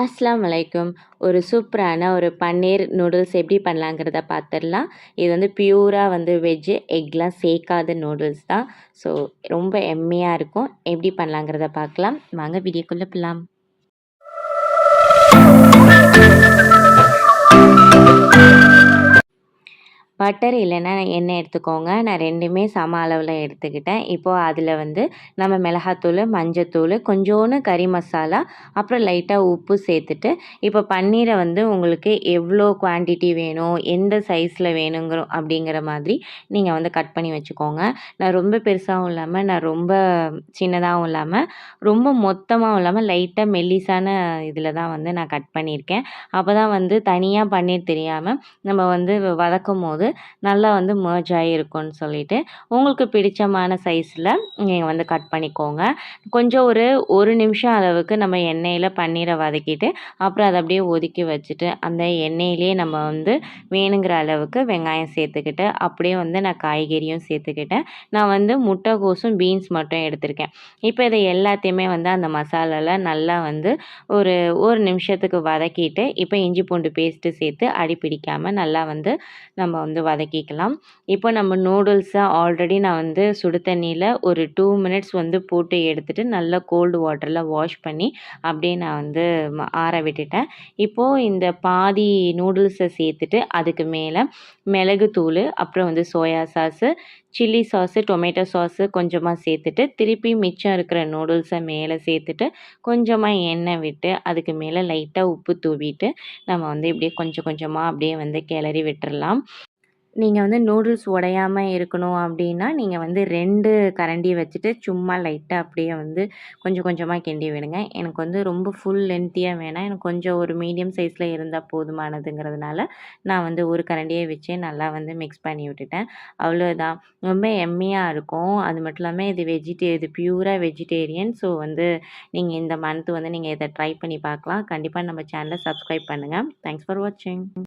அஸ்ஸலாமு அலைக்கும். ஒரு சூப்பரான ஒரு பன்னீர் நூடுல்ஸ் எப்படி பண்ணலாங்கிறத பார்த்துடலாம். இது வந்து பியூரா வந்து வெஜ்ஜு, எக்லாம் சேர்க்காத நூடுல்ஸ் தான். ஸோ ரொம்ப எம்மியா இருக்கும். எப்படி பண்ணலாங்கிறத பார்க்கலாம். வாங்க வீடியோக்குள்ள போலாம். பட்டர் இல்லைன்னா எண்ணெய் எடுத்துக்கோங்க. நான் 2மே சம அளவில் எடுத்துக்கிட்டேன். இப்போது அதில் வந்து நம்ம மிளகாத்தூள், மஞ்சத்தூள், கொஞ்சோண்டு கறி மசாலா, அப்புறம் லைட்டாக உப்பு சேர்த்துட்டு, இப்போ பன்னீரை வந்து உங்களுக்கு எவ்வளோ குவான்டிட்டி வேணும், எந்த சைஸில் வேணுங்கிற அப்படிங்கிற மாதிரி நீங்கள் வந்து கட் பண்ணி வச்சுக்கோங்க. நான் ரொம்ப பெருசாகவும் இல்லாமல், நான் ரொம்ப சின்னதாகவும் இல்லாமல், ரொம்ப மொத்தமாகவும் இல்லாமல், லைட்டாக மெல்லிசான இதில் தான் வந்து நான் கட் பண்ணியிருக்கேன். அப்போ தான் வந்து தனியாக பன்னீர் தெரியாமல் நம்ம வந்து வதக்கும்போது நல்லா வந்து மர்ஜ் ஆகிருக்கும்னு சொல்லிட்டு உங்களுக்கு பிடிச்சமான சைஸில் நீங்கள் வந்து கட் பண்ணிக்கோங்க. கொஞ்சம் ஒரு நிமிஷம் அளவுக்கு நம்ம எண்ணெயில் பன்னீரை வதக்கிட்டு அப்புறம் அதை அப்படியே ஒதுக்கி வச்சுட்டு அந்த எண்ணெயிலே நம்ம வந்து வேணுங்கிற அளவுக்கு வெங்காயம் சேர்த்துக்கிட்டு அப்படியே வந்து நான் காய்கறியும் சேர்த்துக்கிட்டேன். நான் வந்து முட்டைகோஸும் பீன்ஸ் மட்டும் எடுத்திருக்கேன். இப்போ இதை எல்லாத்தையுமே வந்து அந்த மசாலாவில் நல்லா வந்து ஒரு ஒரு நிமிஷத்துக்கு வதக்கிட்டு இப்போ இஞ்சி பூண்டு பேஸ்ட்டு சேர்த்து அடி பிடிக்காமல் நல்லா வந்து நம்ம வந்து வதக்கிக்கலாம். இப்போ நம்ம நூடுல்ஸை ஆல்ரெடி நான் வந்து சுடு தண்ணியில் ஒரு 2 மினிட்ஸ் வந்து போட்டு எடுத்துகிட்டு நல்லா கோல்டு வாட்டரில் வாஷ் பண்ணி அப்படியே நான் வந்து ஆற விட்டுட்டேன். இப்போது இந்த பாதி நூடுல்ஸை சேர்த்துட்டு அதுக்கு மேலே மிளகுத்தூள், அப்புறம் வந்து soya sauce, chilli sauce, tomato sauce கொஞ்சமாக சேர்த்துட்டு திருப்பி மிச்சம் இருக்கிற நூடுல்ஸை மேலே சேர்த்துட்டு கொஞ்சமாக எண்ணெய் விட்டு அதுக்கு மேலே லைட்டாக உப்பு தூவிட்டு நம்ம வந்து இப்படியே கொஞ்சம் கொஞ்சமாக அப்படியே வந்து கிளறி விட்டுறலாம். நீங்கள் வந்து நூடுல்ஸ் உடையாம இருக்கணும் அப்படின்னா, நீங்கள் வந்து 2 கரண்டி வச்சுட்டு சும்மா லைட்டாக அப்படியே வந்து கொஞ்சம் கொஞ்சமாக கிண்டி விடுங்க. எனக்கு வந்து ரொம்ப ஃபுல் லென்த்தியா வேணாம். எனக்கு கொஞ்சம் ஒரு மீடியம் சைஸில் இருந்தால் போதுமானதுங்கிறதுனால, நான் வந்து ஒரு கரண்டியே வச்சே நல்லா வந்து மிக்ஸ் பண்ணி விட்டுட்டேன். அவ்வளோதான். ரொம்ப எம்மியா இருக்கும். அது மட்டும் இல்லாமல் இது பியூரா வெஜிடேரியன். ஸோ வந்து நீங்கள் இந்த மந்த் வந்து நீங்கள் இதை ட்ரை பண்ணி பார்க்கலாம். கண்டிப்பாக நம்ம சேனலை சப்ஸ்கிரைப் பண்ணுங்கள். தேங்க்ஸ் ஃபார் வாட்சிங்.